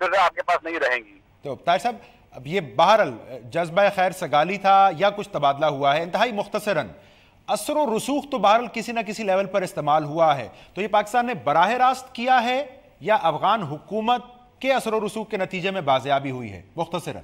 پھر آپ کے پاس نہیں رہیں گی. تو طاہر صاحب اب یہ بہرحال جذبہ خیر سگالی تھا یا کچھ تبادلہ ہوا ہے, انتہائی مختصراً اثر و رسوخ تو بہرحال کسی نہ کسی لیول پر استعمال ہوا ہے, تو یہ پاکستان نے براہ راست کیا ہے یا افغان حکومت کے اثر و رسوخ کے نتیجے میں بازیابی ہوئی ہے؟ مختصراً.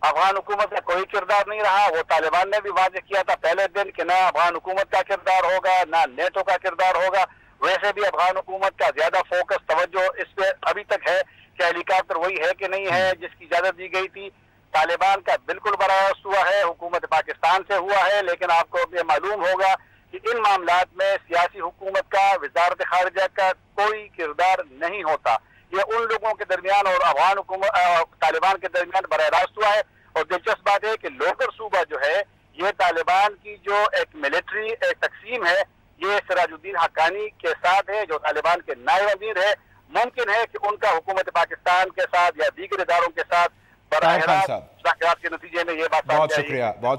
افغان حکومت کا کوئی کردار نہیں رہا. وہ طالبان نے بھی واضح کیا تھا پہلے دن کہ نہ افغان حکومت کا کردار ہوگا نہ نیٹو کا کردار ہوگا. ویسے بھی افغان حکومت کا زیادہ فوکس توجہ اس پہ ابھی تک ہے کہ ہیلی کاپٹر وہی ہے کہ نہیں ہے جس کی اجازت دی گئی تھی. طالبان کا بالکل براہ راست ہوا ہے, حکومت پاکستان سے ہوا ہے, لیکن آپ کو یہ معلوم ہوگا کہ ان معاملات میں سیاسی حکومت کا, وزارت خارجہ کا کوئی کردار نہیں ہوتا. یہ ان لوگوں کے درمیان اور افغان حکومت طالبان کے درمیان براہ راست ہوا ہے. اور دلچسپ بات ہے کہ لوگر صوبہ جو ہے یہ طالبان کی جو ایک ملٹری تقسیم ہے یہ سراج الدین حقانی کے ساتھ ہے جو طالبان کے نائب امیر ہے. ممکن ہے کہ ان کا حکومت پاکستان کے ساتھ یا دیگر اداروں کے ساتھ براہ راست مذاکرات کے نتیجے میں یہ بات بہت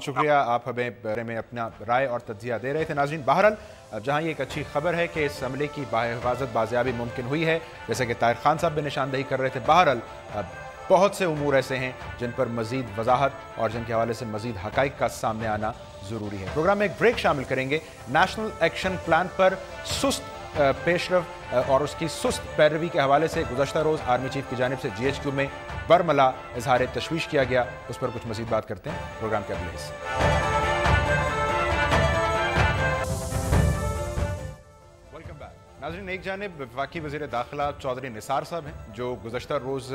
شکریہ آپ ہمیں بارے میں اپنا رائے اور تجزیہ دے رہے تھے. ناظرین بہرحال جہاں یہ ایک اچھی خبر ہے کہ اس حملے کی باحفاظت بازیابی ممکن ہوئی ہے, جیسا کہ طاہر خان صاحب بھی نشاندہی کر رہے تھے, بہرحال بہت سے امور ایسے ہیں جن پر مزید وضاحت اور جن کے حوالے سے مزید حقائق کا سامنے آنا ضروری ہے. پروگرام میں ایک بریک شامل کریں گے. نیشنل ایکشن پلان پر سست پیش رفت اور اس کی سست پیروی کے حوالے سے گزشتہ روز آرمی چیف کی جانب سے جی ایچ کیو میں برملا اظہار تشویش کیا گیا, اس پر کچھ مزید بات کرتے ہیں پروگرام کے اگلے حصے. Welcome back. ناظرین ایک جانب وفاقی وزیر داخلہ چودھری نثار صاحب ہیں جو گزشتہ روز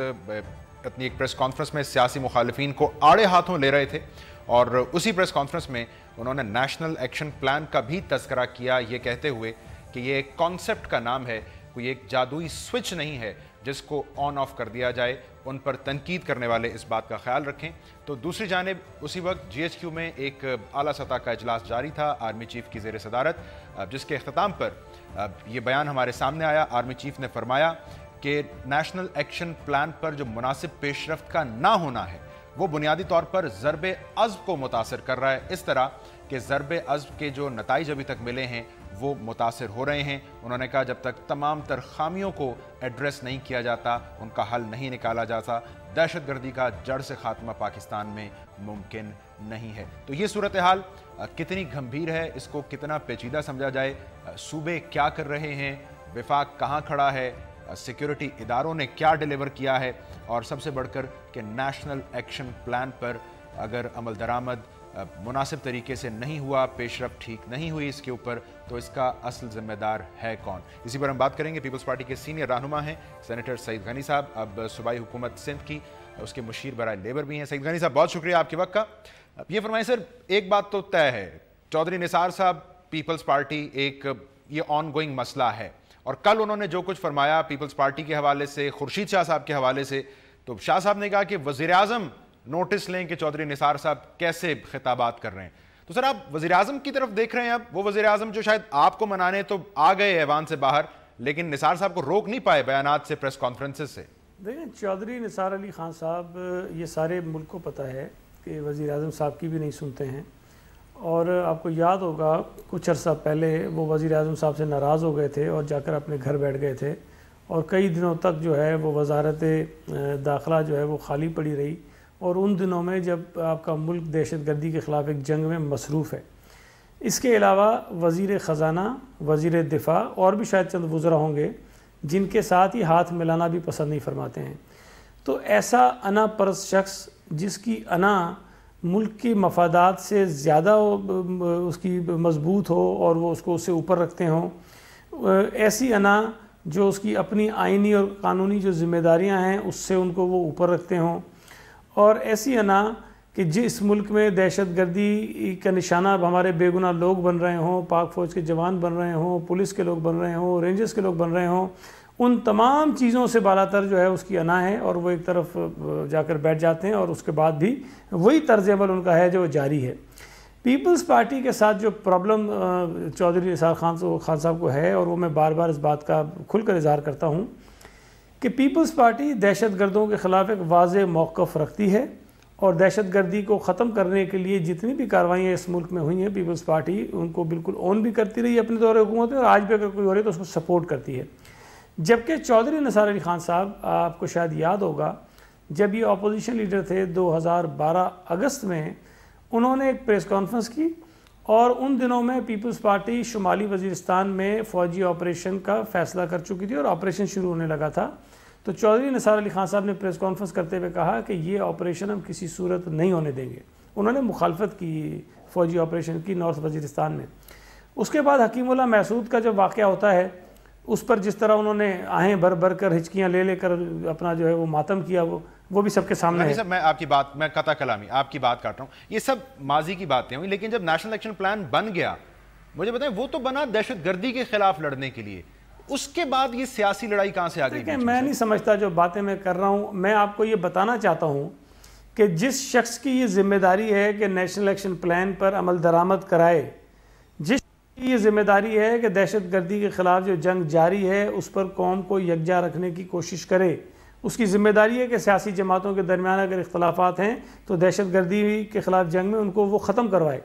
اپنی ایک پریس کانفرنس میں سیاسی مخالفین کو آڑے ہاتھوں لے رہے تھے, اور اسی پریس کانفرنس میں انہوں نے نیشنل ایکشن پلان کا بھی تذکرہ کیا, یہ کہتے ہوئے کہ یہ ایک کانسیپٹ کا نام ہے, کوئی ایک جادوئی سوئچ نہیں ہے جس کو آن آف کر دیا جائے. ان پر تنقید کرنے والے اس بات کا خیال رکھیں. تو دوسری جانب اسی وقت جی ایچ کیو میں ایک اعلیٰ سطح کا اجلاس جاری تھا آرمی چیف کی زیر صدارت, جس کے اختتام پر یہ بیان ہمارے سامنے آیا. آرمی چیف نے فرمایا کہ نیشنل ایکشن پلان پر جو مناسب پیش رفت کا نہ ہونا ہے وہ بنیادی طور پر ضرب عضب کو متاثر کر رہا ہے, اس طرح کہ ضرب عضب کے جو نتائج ابھی تک ملے ہیں وہ متاثر ہو رہے ہیں. انہوں نے کہا جب تک تمام تر خامیوں کو ایڈریس نہیں کیا جاتا, ان کا حل نہیں نکالا جاتا, دہشت گردی کا جڑ سے خاتمہ پاکستان میں ممکن نہیں ہے. تو یہ صورتحال کتنی گھمبیر ہے, اس کو کتنا پیچیدہ سمجھا جائے, صوبے کیا کر رہے ہیں, وفاق کہاں کھڑا ہے, سیکیورٹی اداروں نے کیا ڈیلیور کیا ہے, اور سب سے بڑھ کر کہ نیشنل ایکشن پلان پر اگر عمل درآمد مناسب طریقے سے نہیں ہوا, پیش رفت ٹھیک نہیں ہوئی اس کے اوپر, تو اس کا اصل ذمہ دار ہے کون. اسی پر ہم بات کریں گے. پیپلز پارٹی کے سینئر رہنما ہیں سینیٹر سعید غنی صاحب, اب صوبائی حکومت سندھ کی اس کے مشیر برائے لیبر بھی ہیں. سعید غنی صاحب بہت شکریہ آپ کے وقت کا. یہ فرمائیں سر, ایک بات تو طے ہے, چودھری نثار صاحب پیپلز پارٹی ایک یہ آن گوئنگ مسئلہ ہے, اور کل انہوں نے جو کچھ فرمایا پیپلز پارٹی کے حوالے سے, خورشید شاہ صاحب کے حوالے سے, تو شاہ صاحب نے کہا کہ وزیر اعظم نوٹس لیں کہ چودھری نثار صاحب کیسے خطابات کر رہے ہیں. تو سر آپ وزیر اعظم کی طرف دیکھ رہے ہیں, اب وہ وزیر اعظم جو شاید آپ کو منانے تو آ گئے ایوان سے باہر, لیکن نثار صاحب کو روک نہیں پائے بیانات سے, پریس کانفرنسز سے. دیکھیں چودھری نثار علی خان صاحب, یہ سارے ملک کو پتہ ہے کہ وزیر اعظم صاحب کی بھی نہیں سنتے ہیں, اور آپ کو یاد ہوگا کچھ عرصہ پہلے وہ وزیر اعظم صاحب سے ناراض ہو گئے تھے اور جا کر اپنے گھر بیٹھ گئے تھے, اور کئی دنوں تک جو ہے وہ وزارت داخلہ جو ہے وہ خالی پڑی رہی, اور ان دنوں میں جب آپ کا ملک دہشت گردی کے خلاف ایک جنگ میں مصروف ہے. اس کے علاوہ وزیر خزانہ, وزیر دفاع اور بھی شاید چند وزراء ہوں گے جن کے ساتھ ہی ہاتھ ملانا بھی پسند نہیں فرماتے ہیں. تو ایسا انا پرست شخص جس کی انا ملک کی مفادات سے زیادہ اس کی مضبوط ہو اور وہ اس کو اس سے اوپر رکھتے ہوں, ایسی انا جو اس کی اپنی آئینی اور قانونی جو ذمہ داریاں ہیں اس سے ان کو وہ اوپر رکھتے ہوں, اور ایسی انا کہ جس ملک میں دہشت گردی کا نشانہ اب ہمارے بے گناہ لوگ بن رہے ہوں, پاک فوج کے جوان بن رہے ہوں, پولیس کے لوگ بن رہے ہوں, رینجرز کے لوگ بن رہے ہوں, ان تمام چیزوں سے بالاتر جو ہے اس کی انا ہے, اور وہ ایک طرف جا کر بیٹھ جاتے ہیں, اور اس کے بعد بھی وہی طرز عمل ان کا ہے جو جاری ہے. پیپلز پارٹی کے ساتھ جو پرابلم چودھری نثار خان صاحب کو ہے, اور وہ میں بار بار اس بات کا کھل کر اظہار کرتا ہوں کہ پیپلز پارٹی دہشت گردوں کے خلاف ایک واضح موقف رکھتی ہے, اور دہشت گردی کو ختم کرنے کے لیے جتنی بھی کاروائیاں اس ملک میں ہوئی ہیں پیپلز پارٹی ان کو بالکل اون بھی کرتی رہی اپنے دور حکومت میں, اور آج بھی اگر کوئی ہو رہی ہے تو اس کو سپورٹ کرتی ہے. جبکہ چودھری نثار علی خان صاحب، آپ کو شاید یاد ہوگا، جب یہ اپوزیشن لیڈر تھے 2012 اگست میں، انہوں نے ایک پریس کانفرنس کی اور ان دنوں میں پیپلز پارٹی شمالی وزیرستان میں فوجی آپریشن کا فیصلہ کر چکی تھی اور آپریشن شروع ہونے لگا تھا. تو چودھری نثار علی خان صاحب نے پریس کانفرنس کرتے ہوئے کہا کہ یہ آپریشن ہم کسی صورت نہیں ہونے دیں گے. انہوں نے مخالفت کی فوجی آپریشن کی نارتھ وزیرستان میں. اس کے بعد حکیم اللہ محسود کا جب واقعہ ہوتا ہے، اس پر جس طرح انہوں نے آہیں بھر بھر کر ہچکیاں لے کر اپنا جو ہے وہ ماتم کیا، وہ بھی سب کے سامنے ہے. میں آپ کی بات، میں قطع کلامی آپ کی بات کاٹ رہا ہوں، یہ سب ماضی کی باتیں ہوئی، لیکن جب نیشنل الیکشن پلان بن گیا، مجھے بتائیں وہ تو بنا دہشت گردی کے خلاف لڑنے کے لیے، اس کے بعد یہ سیاسی لڑائی کہاں سے آ گئی؟ میں نہیں سمجھتا جو باتیں میں کر رہا ہوں. میں آپ کو یہ بتانا چاہتا ہوں کہ جس شخص کی یہ ذمہ داری ہے کہ نیشنل الیکشن پلان پر عمل درآمد کرائے، جس کی یہ ذمہ داری ہے کہ دہشت گردی کے خلاف جو جنگ جاری ہے اس پر قوم کو یکجا رکھنے کی کوشش کرے، اس کی ذمہ داری ہے کہ سیاسی جماعتوں کے درمیان اگر اختلافات ہیں تو دہشت گردی کے خلاف جنگ میں ان کو وہ ختم کروائے.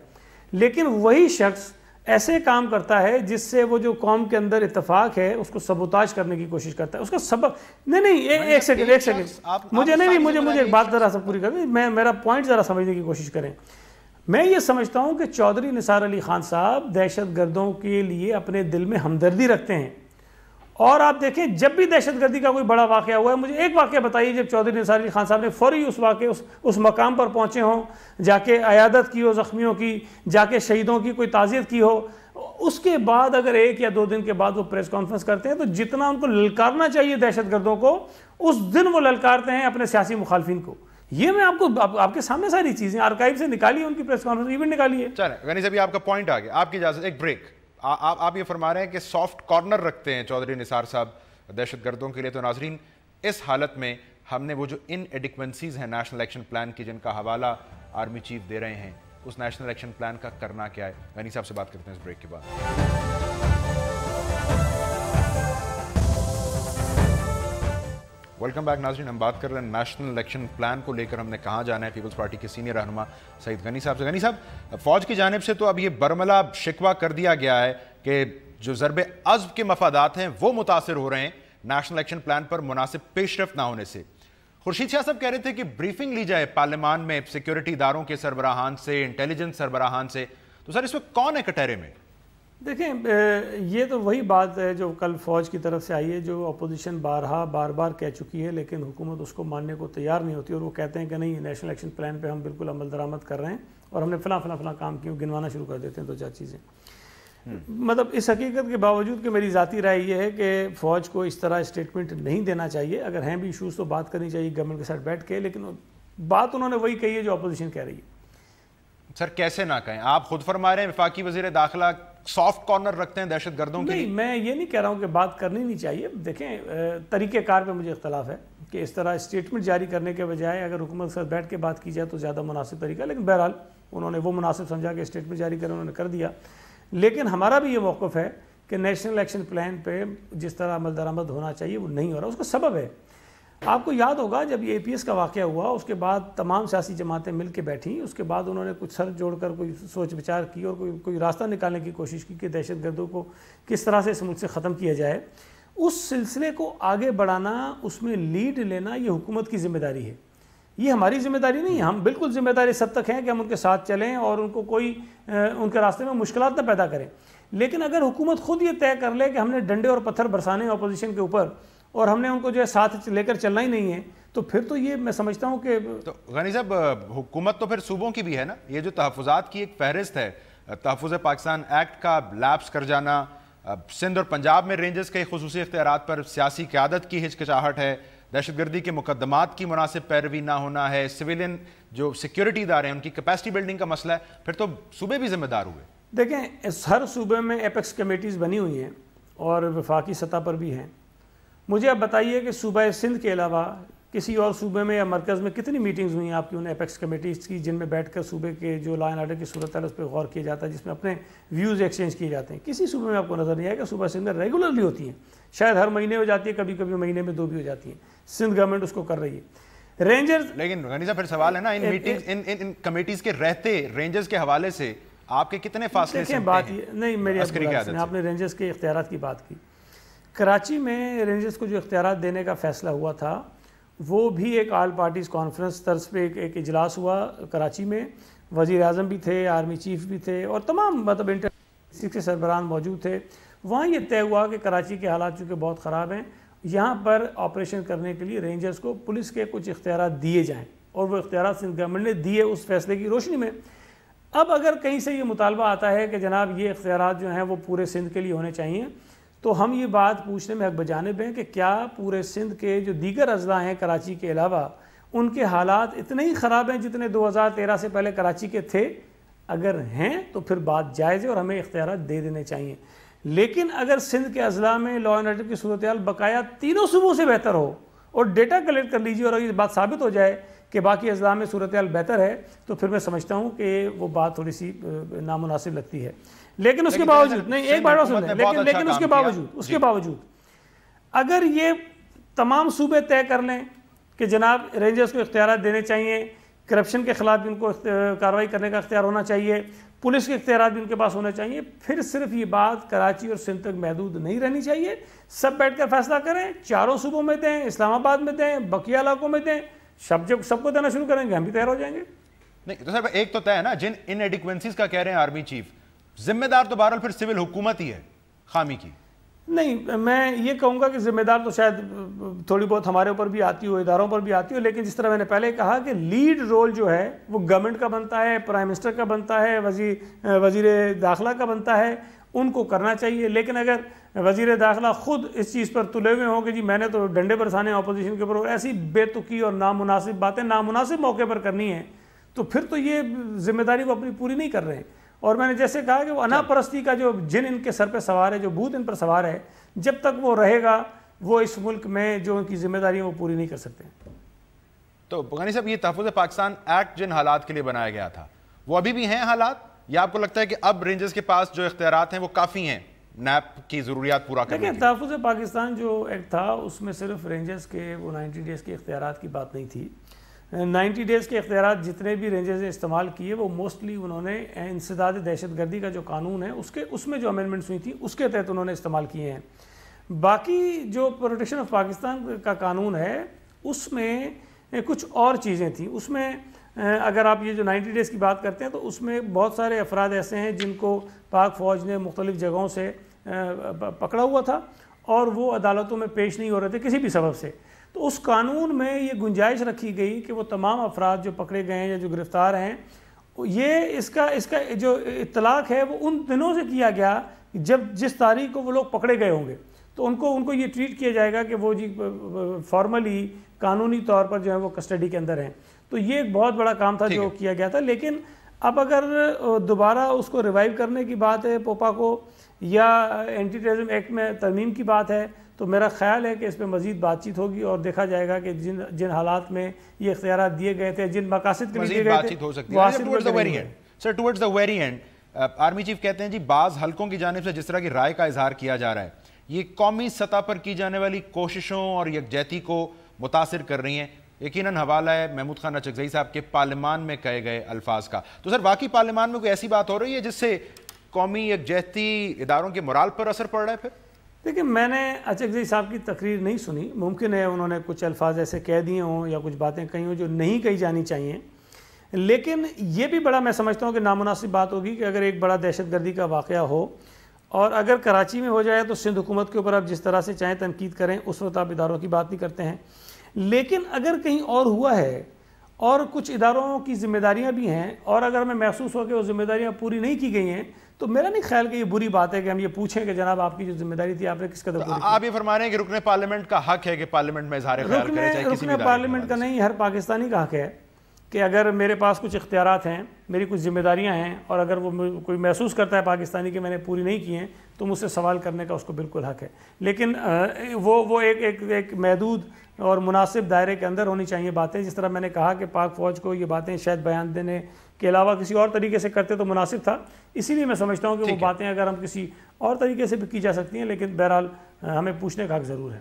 لیکن وہی شخص ایسے کام کرتا ہے جس سے وہ جو قوم کے اندر اتفاق ہے اس کو سبوتاج کرنے کی کوشش کرتا ہے. اس کا سبب نہیں ایک سیکنڈ مجھے بات ذرا سا پوری کر دیں، میرا پوائنٹ ذرا سمجھنے کی کوشش کریں. میں یہ سمجھتا ہوں کہ چودھری نثار علی خان صاحب دہشت گردوں کے لیے اپنے دل میں ہمدردی رکھتے ہیں. اور آپ دیکھیں جب بھی دہشت گردی کا کوئی بڑا واقعہ ہوا ہے، مجھے ایک واقعہ بتائیے جب چودھری نثار علی خان صاحب نے فوری اس مقام پر پہنچے ہوں، جا کے عیادت کی ہو زخمیوں کی، جا کے شہیدوں کی کوئی تعزیت کی ہو. اس کے بعد اگر 1 یا 2 دن کے بعد وہ پریس کانفرنس کرتے ہیں تو جتنا ان کو للکارنا چاہیے دہشت گردوں کو، اس دن وہ للکارتے ہیں اپنے سیاسی مخالفین کو. یہ میں آپ کے سامنے ساری چیزیں آرکائیو سے نکالی، ان کی پریس کانفرنس ایونٹ نکالی ہے. چلیں غنی صاحب، آپ کا پوائنٹ آ گیا، آپ کی اجازت ایک بریک. آپ یہ فرما رہے ہیں کہ سافٹ کارنر رکھتے ہیں چودھری نثار صاحب دہشت گردوں کے لیے. تو ناظرین، اس حالت میں ہم نے وہ جو ان ایڈیکوینسیز ہیں نیشنل الیکشن پلان کی، جن کا حوالہ آرمی چیف دے رہے ہیں، اس نیشنل الیکشن پلان کا کرنا کیا ہے؟ غنی صاحب سے بات کرتے ہیں اس بریک کے بعد. ویلکم بیک ناظرین، ہم بات کر رہے ہیں نیشنل الیکشن پلان کو لے کر. ہم نے کہاں جانا ہے پیپلز پارٹی کے سینئر رہنما سعید غنی صاحب سے. غنی صاحب، فوج کی جانب سے تو اب یہ برملا شکوہ کر دیا گیا ہے کہ جو ضرب عضب کے مفادات ہیں وہ متاثر ہو رہے ہیں نیشنل الیکشن پلان پر مناسب پیش رفت نہ ہونے سے. خورشید شاہ صاحب کہہ رہے تھے کہ بریفنگ لی جائے پارلیمان میں سیکیورٹی اداروں کے سربراہان سے، انٹیلیجنس سربراہان سے. تو سر اس وقت کون ہے کٹہرے میں؟ دیکھیں، یہ تو وہی بات ہے جو کل فوج کی طرف سے آئی ہے، جو اپوزیشن بار بار کہہ چکی ہے، لیکن حکومت اس کو ماننے کو تیار نہیں ہوتی. اور وہ کہتے ہیں کہ نہیں، نیشنل الیکشن پلان پہ ہم بالکل عمل درآمد کر رہے ہیں اور ہم نے فلاں کام کیوں، گنوانا شروع کر دیتے ہیں 2-4 چیزیں. مطلب اس حقیقت کے باوجود کہ میری ذاتی رائے یہ ہے کہ فوج کو اس طرح اسٹیٹمنٹ نہیں دینا چاہیے. اگر ہیں بھی ایشوز تو بات کرنی چاہیے گورنمنٹ کے ساتھ بیٹھ کے، لیکن بات انہوں نے وہی کہی ہے جو اپوزیشن کہہ رہی ہے. سر کیسے نہ کہیں؟ آپ خود فرما رہے ہیں وفاقی وزیر داخلہ سافٹ کارنر رکھتے ہیں دہشت گردوں کے لیے. نہیں، میں یہ نہیں کہہ رہا ہوں کہ بات کرنی نہیں چاہیے. دیکھیں، طریقہ کار پہ مجھے اختلاف ہے کہ اس طرح اسٹیٹمنٹ جاری کرنے کے بجائے اگر حکومت کے ساتھ بیٹھ کے بات کی جائے تو زیادہ مناسب طریقہ. لیکن بہرحال انہوں نے وہ مناسب سمجھا کہ اسٹیٹمنٹ جاری کریں، انہوں نے کر دیا. لیکن ہمارا بھی یہ موقف ہے کہ نیشنل الیکشن پلان پہ جس طرح عمل درآمد ہونا چاہیے وہ نہیں ہو رہا. اس کا سبب ہے، آپ کو یاد ہوگا جب یہ APS کا واقعہ ہوا، اس کے بعد تمام سیاسی جماعتیں مل کے بیٹھیں. اس کے بعد انہوں نے کچھ سر جوڑ کر کوئی سوچ بچار کی اور کوئی راستہ نکالنے کی کوشش کی کہ دہشت گردوں کو کس طرح سے اس ملک سے ختم کیا جائے. اس سلسلے کو آگے بڑھانا، اس میں لیڈ لینا، یہ حکومت کی ذمہ داری ہے. یہ ہماری ذمہ داری نہیں ہے. ہم بالکل ذمہ داری سب تک ہیں کہ ہم ان کے ساتھ چلیں اور ان کو ان کے راستے میں مشکلات نہ پیدا کریں. لیکن اگر حکومت خود یہ طے کر لے کہ ہم نے ڈنڈے اور پتھر برسانے ہیں اپوزیشن کے اوپر اور ہم نے ان کو جو ہے ساتھ لے کر چلنا ہی نہیں ہے، تو پھر تو یہ میں سمجھتا ہوں کہ تو غنی صاحب، حکومت تو پھر صوبوں کی بھی ہے نا. یہ جو تحفظات کی ایک فہرست ہے، تحفظ پاکستان ایکٹ کا لیپس کر جانا، سندھ اور پنجاب میں رینجز کے خصوصی اختیارات پر سیاسی قیادت کی ہچکچاہٹ ہے، دہشت گردی کے مقدمات کی مناسب پیروی نہ ہونا ہے، سویلین جو سیکیورٹی ادارے ہیں ان کی کیپیسٹی بلڈنگ کا مسئلہ ہے. پھر تو صوبے بھی ذمہ دار ہوئے. دیکھیں، ہر صوبے میں ایپیکس کمیٹیز بنی ہوئی ہیں اور وفاقی سطح پر بھی ہیں. مجھے اب بتائیے کہ صوبہ سندھ کے علاوہ کسی اور صوبے میں یا مرکز میں کتنی میٹنگز ہوئی ہیں آپ کی ان ایپیکس کمیٹیز کی، جن میں بیٹھ کر صوبے کے جو لا اینڈ آرڈر کی صورت ہے اس پہ غور کیا جاتا ہے، جس میں اپنے ویوز ایکسچینج کیے جاتے ہیں. کسی صوبے میں آپ کو نظر نہیں آئے گا. صوبہ سندھ میں ریگولرلی ہوتی ہیں، شاید ہر مہینے ہو جاتی ہے، کبھی کبھی مہینے میں 2 بھی ہو جاتی ہیں. سندھ گورنمنٹ اس کو کر رہی ہے. رینجرز، لیکن غنی صاحب پھر سوال ہے نا، ان میٹنگز ان کمیٹیز کے رہتے رینجرز کے حوالے سے آپ کے کتنے فاصلے سے بات نہیں، میری آپ نے رینجرز کے اختیارات کی بات کی. کراچی میں رینجرز کو جو اختیارات دینے کا فیصلہ ہوا تھا وہ بھی ایک آل پارٹیز کانفرنس طرز پہ ایک اجلاس ہوا کراچی میں. وزیر اعظم بھی تھے, آرمی چیف بھی تھے اور تمام مطلب انٹر کے سربراہان موجود تھے. وہاں یہ طے ہوا کہ کراچی کے حالات چونکہ بہت خراب ہیں, یہاں پر آپریشن کرنے کے لیے رینجرز کو پولیس کے کچھ اختیارات دیے جائیں, اور وہ اختیارات سندھ گورنمنٹ نے دیے اس فیصلے کی روشنی میں. اب اگر کہیں سے یہ مطالبہ آتا ہے کہ جناب یہ اختیارات جو ہیں وہ پورے سندھ کے لیے ہونے چاہیے, تو ہم یہ بات پوچھنے میں حق بجانب ہیں کہ کیا پورے سندھ کے جو دیگر اضلاع ہیں کراچی کے علاوہ ان کے حالات اتنے ہی خراب ہیں جتنے 2013 سے پہلے کراچی کے تھے؟ اگر ہیں تو پھر بات جائز ہے اور ہمیں اختیارات دے دینے چاہیے. لیکن اگر سندھ کے اضلاع میں لا اینڈ آرڈر کی صورتحال بقایا تینوں صوبوں سے بہتر ہو اور ڈیٹا کلیکٹ کر لیجیے اور یہ بات ثابت ہو جائے کہ باقی اضلاع میں صورتحال بہتر ہے, تو پھر میں سمجھتا ہوں کہ وہ بات تھوڑی سی نامناسب لگتی ہے. لیکن اس کے باوجود نہیں, ایک بات سن لیں, لیکن اس کے باوجود اگر یہ تمام صوبے طے کر لیں کہ جناب رینجرز کو اختیارات دینے چاہیے, کرپشن کے خلاف بھی ان کو کارروائی کرنے کا اختیار ہونا چاہیے, پولیس کے اختیارات بھی ان کے پاس ہونے چاہیے, پھر صرف یہ بات کراچی اور سندھ تک محدود نہیں رہنی چاہیے. سب بیٹھ کر فیصلہ کریں, چاروں صوبوں میں دیں, اسلام آباد میں دیں, بقیہ علاقوں میں دیں. جب سب کو دینا شروع کریں گے ہم بھی تیار ہو جائیں گے. نہیں تو صاحب ایک تو طے ہے نا, جن ان ایڈیکوینسیز کا کہہ رہے ہیں آرمی چیف, ذمہ دار تو بہرحال پھر سول حکومت ہی ہے خامی کی. نہیں, میں یہ کہوں گا کہ ذمہ دار تو شاید تھوڑی بہت ہمارے اوپر بھی آتی ہو, اداروں پر بھی آتی ہو, لیکن جس طرح میں نے پہلے کہا کہ لیڈ رول جو ہے وہ گورنمنٹ کا بنتا ہے, پرائم منسٹر کا بنتا ہے, وزیر داخلہ کا بنتا ہے, ان کو کرنا چاہیے. لیکن اگر وزیر داخلہ خود اس چیز پر تلے ہوئے ہوں کہ جی میں نے تو ڈنڈے برسانے اپوزیشن کے اوپر, ایسی بے تکی اور نامناسب باتیں نامناسب موقع پر کرنی ہیں, تو پھر تو یہ ذمہ داری وہ اپنی پوری نہیں کر رہے ہیں. اور میں نے جیسے کہا کہ وہ انا پرستی کا جو جن ان کے سر پہ سوار ہے, جو بھوت ان پر سوار ہے, جب تک وہ رہے گا وہ اس ملک میں جو ان کی ذمہ داری ہے وہ پوری نہیں کر سکتے. تو غنی صاحب, یہ تحفظ پاکستان ایکٹ جن حالات کے لیے بنایا گیا تھا وہ ابھی بھی ہیں حالات, یا آپ کو لگتا ہے کہ اب رینجرز کے پاس جو اختیارات ہیں وہ کافی ہیں نیب کی ضروریات پورا کرنے کے لیے؟ تحفظ پاکستان جو ایکٹ تھا اس میں صرف رینجرز کے وہ 90 ڈیز کے اختیارات کی بات نہیں تھی. 90 ڈیز کے اختیارات جتنے بھی رینجرز نے استعمال کیے وہ موسٹلی انہوں نے انسداد دہشت گردی کا جو قانون ہے اس میں جو امینڈمنٹس ہوئی تھیں اس کے تحت انہوں نے استعمال کیے ہیں. باقی جو پروٹیکشن آف پاکستان کا قانون ہے اس میں کچھ اور چیزیں تھیں. اس میں اگر آپ یہ جو 90 ڈیز کی بات کرتے ہیں تو اس میں بہت سارے افراد ایسے ہیں جن کو پاک فوج نے مختلف جگہوں سے پکڑا ہوا تھا اور وہ عدالتوں میں پیش نہیں ہو رہے تھے کسی بھی سبب سے. تو اس قانون میں یہ گنجائش رکھی گئی کہ وہ تمام افراد جو پکڑے گئے ہیں یا جو گرفتار ہیں, یہ اس کا جو اطلاق ہے وہ ان دنوں سے کیا گیا جس تاریخ کو وہ لوگ پکڑے گئے ہوں گے, تو ان کو یہ ٹریٹ کیا جائے گا کہ وہ جی فارملی قانونی طور پر جو ہے وہ کسٹڈی کے اندر ہیں. تو یہ ایک بہت بڑا کام تھا جو کیا گیا تھا. لیکن اب اگر دوبارہ اس کو ریوائیو کرنے کی بات ہے پوپا کو, یا اینٹی ٹیررزم ایکٹ میں ترمیم کی بات ہے, تو میرا خیال ہے کہ اس پہ مزید بات چیت ہوگی اور دیکھا جائے گا کہ جن حالات میں یہ اختیارات دیے گئے تھے, جن مقاصد کے لیے دیے گئے تھے. Sir towards the very end army chief کہتے ہیں جی بعض حلقوں کی جانب سے جس طرح کی رائے کا اظہار کیا جا رہا ہے یہ قومی سطح پر کی جانے والی کوششوں اور یکجہتی کو متاثر کر رہی ہیں. یقیناً حوالہ ہے محمود خان اچکزئی صاحب کے پارلیمان میں کہے گئے الفاظ کا. تو سر واقعی پارلیمان میں کوئی ایسی بات ہو رہی ہے جس سے قومی یکجہتی اداروں کے مورال پر اثر پڑ رہا ہے؟ پھر دیکھیں, میں نے اچکزئی صاحب کی تقریر نہیں سنی, ممکن ہے انہوں نے کچھ الفاظ ایسے کہہ دیے ہوں یا کچھ باتیں کہی ہوں جو نہیں کہی جانی چاہیے, لیکن یہ بھی بڑا میں سمجھتا ہوں کہ نامناسب بات ہوگی کہ اگر ایک بڑا دہشت گردی کا واقعہ ہو اور اگر کراچی میں ہو جائے تو سندھ حکومت کے اوپر آپ جس طرح سے چاہیں تنقید کریں, اس وقت آپ اداروں کی بات نہیں کرتے ہیں. لیکن اگر کہیں اور ہوا ہے اور کچھ اداروں کی ذمہ داریاں بھی ہیں اور اگر ہمیں محسوس ہو کہ وہ ذمہ داریاں پوری نہیں کی گئی ہیں, تو میرا نہیں خیال کہ یہ بری بات ہے کہ ہم یہ پوچھیں کہ جناب آپ کی جو ذمہ داری تھی آپ نے کس قدر پوری کی. آپ یہ فرما رہے ہیں کہ رکن پارلیمنٹ کا حق ہے کہ پارلیمنٹ میں اظہار خیال کرے, چاہے کسی بھی رکن پارلیمنٹ کا نہیں, ہر پاکستانی کا حق ہے کہ اگر میرے پاس کچھ اختیارات ہیں, میری کچھ ذمہ داریاں ہیں, اور اگر وہ کوئی محسوس کرتا ہے پاکستانی کہ میں نے پوری نہیں کی ہیں, تو مجھ سے سوال کرنے کا اس کو بالکل حق ہے. لیکن وہ ایک محدود اور مناسب دائرے کے اندر ہونی چاہیے باتیں. جس طرح میں نے کہا کہ پاک فوج کو یہ باتیں شاید بیان دینے کے علاوہ کسی اور طریقے سے کرتے تو مناسب تھا, اسی لیے میں سمجھتا ہوں کہ وہ باتیں اگر ہم کسی اور طریقے سے بھی کی جا سکتی ہیں, لیکن بہرحال ہمیں پوچھنے کا حق ضرور ہے.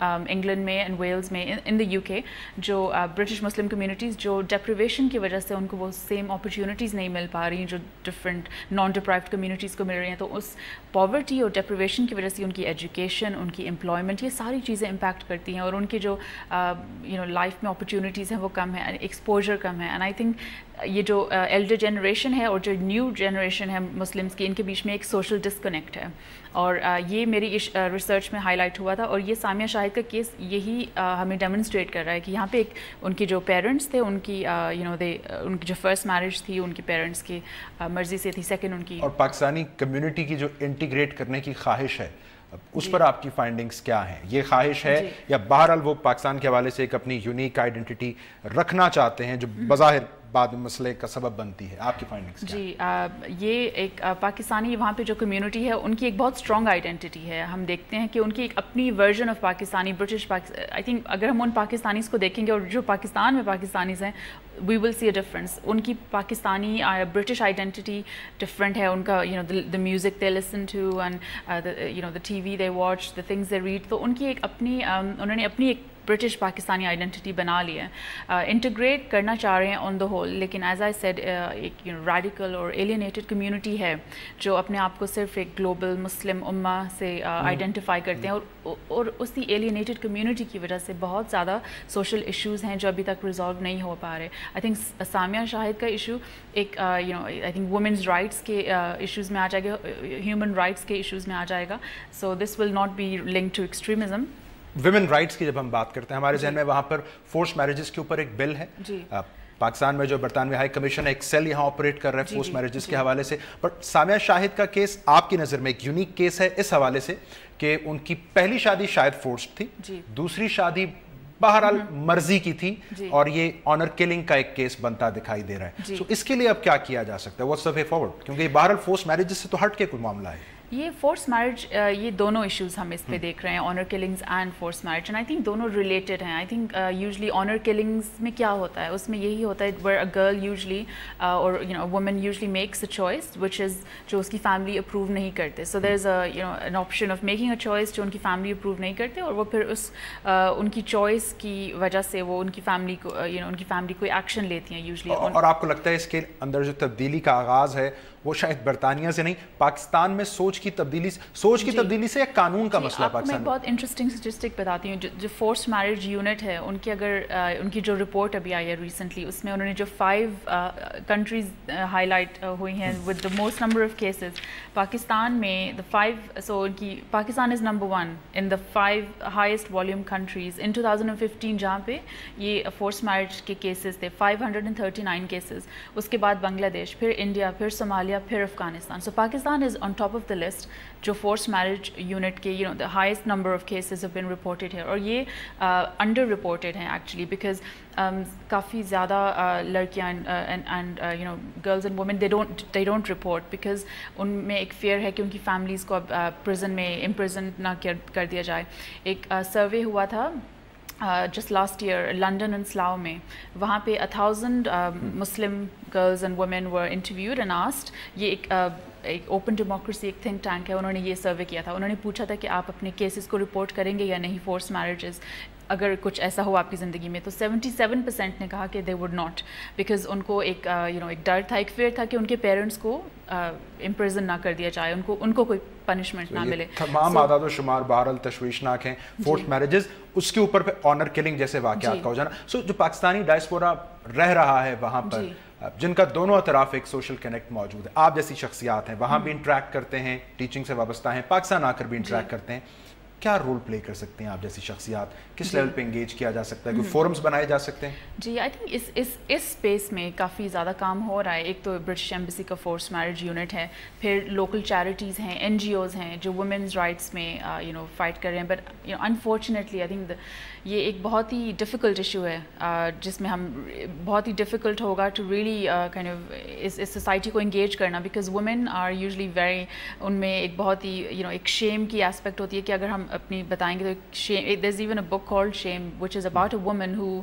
انگلینڈ میں اینڈ ویلز میں ان دا UK جو برٹش مسلم کمیونٹیز جو ڈیپریویشن کی وجہ سے ان کو وہ سیم اپرچونیٹیز نہیں مل پا رہی ہیں جو ڈفرینٹ نان ڈپرائیوڈ کمیونٹیز کو مل رہی ہیں. تو اس پاورٹی اور ڈیپریویشن کی وجہ سے ان کی ایجوکیشن, ان کی امپلائمنٹ, یہ ساری چیزیں امپیکٹ کرتی ہیں اور ان کی جو لائف میں اپرچونیٹیز ہیں وہ کم ہیں, ایکسپوجر کم ہے. اینڈ آئی تھنک یہ جو ایلڈر جنریشن ہے اور جو نیو جنریشن ہے مسلمس کی, ان کے بیچ میں ایک سوشل ڈسکنیکٹ ہے اور یہ میری ریسرچ میں ہائی لائٹ ہوا تھا اور یہ سامیہ شاہد کا کیس یہی ہمیں ڈیمونسٹریٹ کر رہا ہے کہ یہاں پہ ایک ان کے جو پیرنٹس تھے ان کی ان کی جو فرسٹ میرج تھی ان کے پیرنٹس کی مرضی سے تھی, سیکنڈ ان کی, اور پاکستانی کمیونٹی کی جو انٹیگریٹ کرنے کی خواہش ہے اس پر آپ کی فائنڈنگز کیا ہیں؟ یہ خواہش ہے یا بہرحال وہ پاکستان کے حوالے سے ایک اپنی یونیک آئیڈینٹی رکھنا چاہتے ہیں جو بظاہر بعد مسئلے کا سبب بنتی ہے؟ آپ کی فائنڈنگز کیا؟ جی یہ ایک پاکستانی وہاں پہ جو کمیونٹی ہے ان کی ایک بہت اسٹرانگ آئیڈینٹی ہے. ہم دیکھتے ہیں کہ ان کی ایک اپنی version of Pakistani British I think اگر ہم ان پاکستانیز کو دیکھیں گے اور جو پاکستان میں پاکستانیز ہیں وی ول سی اے ڈفرینس. ان کی پاکستانی برٹش آئیڈینٹی ڈفرینٹ ہے. ان کا the music they listen to and the TV they watch, the things they read, تو ان کی ایک اپنی انہوں نے اپنی ایک برٹش پاکستانی آئیڈینٹی بنا لی ہے. انٹیگریٹ کرنا چاہ رہے ہیں آن دا ہول, لیکن ایز آئی سیڈ ایک ریڈیکل اور ایلینیٹڈ کمیونٹی ہے جو اپنے آپ کو صرف ایک گلوبل مسلم امہ سے آئیڈینٹیفائی کرتے ہیں اور اسی ایلینیٹڈ کمیونٹی کی وجہ سے بہت زیادہ سوشل ایشوز ہیں جو ابھی تک ریزالو نہیں ہو پا رہے. آئی تھنک سامیہ شاہد کا ایشو ایک آئی تھنک وومنز رائٹس کے ایشوز میں آ جائے گا, ہیومن رائٹس کے ایشوز میں آ جائے گا. So this will not be link to extremism. Women rights کی جب ہم بات کرتے ہیں ہمارے ذہن میں وہاں پر فورس میرجز کے اوپر ایک بل ہے. پاکستان میں جو برطانوی ہائی کمیشن ہے ایک سیل یہاں آپریٹ کر رہا ہے فورس میرجز کے حوالے سے, بٹ سامیہ شاہد کا کیس آپ کی نظر میں ایک یونیک کیس ہے اس حوالے سے کہ ان کی پہلی شادی شاید فورسڈ تھی, دوسری شادی بہرحال مرضی کی تھی, اور یہ آنر کلنگ کا ایک کیس بنتا دکھائی دے رہا ہے. سو اس کے لیے اب کیا کیا جا سکتا ہے, واٹس دی وے فارورڈ, کیونکہ یہ بہرحال فورس میرجز سے تو ہٹ کے کوئی معاملہ ہے. یہ فورس میرج یہ دونوں ایشوز ہم اس پہ دیکھ رہے ہیں, honour killings and force marriage, and I think دونوں ریلیٹڈ ہیں. I think usually honour killings میں کیا ہوتا ہے, اس میں یہی ہوتا ہے ویئر اے گرل یوزلی اور woman usually makes a choice which is جو اس کی فیملی اپروو نہیں کرتے. So there is an option of making a choice جو ان کی فیملی اپروو نہیں کرتے, اور وہ پھر اس ان کی چوائس کی وجہ سے وہ ان کی فیملی کو ان کی فیملی کوئی ایکشن لیتی ہیں یوزلی. اور آپ کو لگتا ہے اس کے اندر جو تبدیلی کا آغاز ہے وہ شاید برطانیہ سے نہیں, پاکستان میں سوچ کی تبدیلی سے یا قانون کا مسئلہ پاکستان میں؟ میں بہت انٹرسٹنگ اسٹیٹسٹک بتاتی ہوں. جو فورس میرج یونٹ ہے ان کی اگر ان کی جو رپورٹ ابھی آئی ہے ریسنٹلی, اس میں انہوں نے جو 5 کنٹریز ہائی لائٹ ہوئی ہیں with the most number of cases, Pakistan میں دا 5, سو ان کی Pakistan is number 1 in the 5 highest volume countries ان 2015 جہاں پہ یہ فورس میرج کے کیسز تھے 539 کیسز. اس کے بعد بنگلہ دیش, پھر انڈیا, پھر صومالیہ, پھر Afghanistan. So Pakistan is on top of the list جو فورس میرج یونٹ کے the highest number of cases have been reported ہے. اور یہ انڈر رپورٹڈ ہیں ایکچولی بیکاز کافی زیادہ لڑکیاں and girls and women they don't report because ان میں ایک فیئر ہے کہ ان کی فیملیز کو اب پرزن میں امپرزن نہ کر دیا جائے. ایک سروے ہوا تھا just last year London and Slough میں, وہاں پہ 1000 Muslim girls and women were interviewed and asked. یہ ایک اوپن ڈیموکریسی ایک تھنک ٹینک ہے, انہوں نے یہ سروے کیا تھا. انہوں نے پوچھا تھا کہ آپ اپنے کیسز کو رپورٹ کریں گے یا نہیں فورس میرجز اگر کچھ ایسا ہو آپ کی زندگی میں. تو 77% نے کہا کہ دے وڈ ناٹ, بیکاز ان کو ایک ایک ڈر تھا, ایک فیئر تھا کہ ان کے پیرنٹس کو امپرزن نہ کر دیا جائے, ان کو کوئی پنشمنٹ نہ ملے. تمام اعداد و شمار بہرحال تشویشناک ہیں. فورس میرجز, اس کے اوپر پہ آنر کلنگ جیسے واقعات کا ہو جانا. سو جو پاکستانی ڈائسپورا رہ رہا ہے وہاں پر, جن کا دونوں اطراف ایک سوشل کنیکٹ موجود ہے, آپ جیسی شخصیات ہیں, وہاں بھی انٹریکٹ کرتے ہیں, ٹیچنگ سے وابستہ ہیں, پاکستان آ کر بھی انٹریکٹ کرتے ہیں, کیا رول پلے کر سکتے ہیں آپ جیسی شخصیات, کس لیول پہ انگیج کیا جا سکتا ہے, کوئی فورمز بنائے جا سکتے ہیں؟ جی آئی تھنک اس اسپیس میں کافی زیادہ کام ہو رہا ہے. ایک تو برٹش ایمبیسی کا فورس میرج یونٹ ہے, پھر لوکل چیریٹیز ہیں, NGOs ہیں جو وومنز رائٹس میں فائٹ کر رہے ہیں. بٹ انفارچونیٹلی آئی تھنک یہ ایک بہت ہی ڈیفیکلٹ ایشو ہے جس میں ہم بہت ہی ڈیفیکلٹ ہوگا ٹو ریئلی کائنڈ آف اس سوسائٹی کو انگیج کرنا, because women are usually very, ان میں ایک بہت ہی ایک شیم کی ایسپیکٹ ہوتی ہے کہ اگر ہم اپنی بتائیں گے تو shame, there is even a book called shame which is about a woman who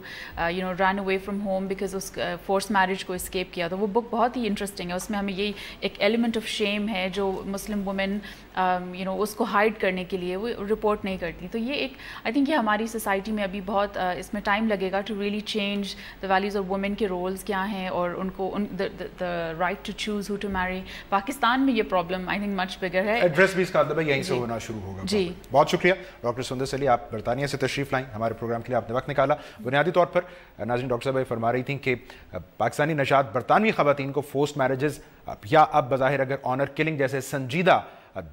you know run away from home because اس فورس میرج کو اسکیپ کیا. تو وہ بک بہت ہی انٹرسٹنگ ہے. اس میں ہمیں یہی ایک ایلیمنٹ آف شیم ہے جو مسلم وومن یو نو اس کو ہائڈ کرنے کے لیے وہ رپورٹ نہیں کرتی. تو یہ ایک آئی تھنک یہ ہماری سوسائٹی میں ابھی بہت اس میں ٹائم لگے گا to really change the values of women کے رولز کیا ہیں اور ان کو the right to choose who to marry. Pakistan میں یہ پرابلم آئی تھنک مچ بگر ہے. ایڈریس بھی اس کا مطلب ہے یہیں سے ہونا شروع ہوگا. جی بہت شکریہ ڈاکٹر سندس علی, آپ برطانیہ سے تشریف لائیں, ہمارے پروگرام کے لیے آپ نے وقت نکالا. بنیادی طور پر ناظرین ڈاکٹر صاحب فرما رہی تھیں کہ پاکستانی نژاد برطانوی خواتین کو فورسڈ میرجز یا اب بظاہر اگر آنر کلنگ جیسے سنجیدہ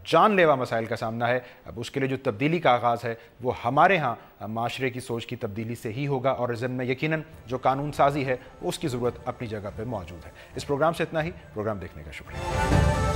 جان لیوا مسائل کا سامنا ہے, اب اس کے لیے جو تبدیلی کا آغاز ہے وہ ہمارے ہاں معاشرے کی سوچ کی تبدیلی سے ہی ہوگا, اور ضمن میں یقیناً جو قانون سازی ہے اس کی ضرورت اپنی جگہ پہ موجود ہے. اس پروگرام سے اتنا ہی. پروگرام دیکھنے کا شکریہ.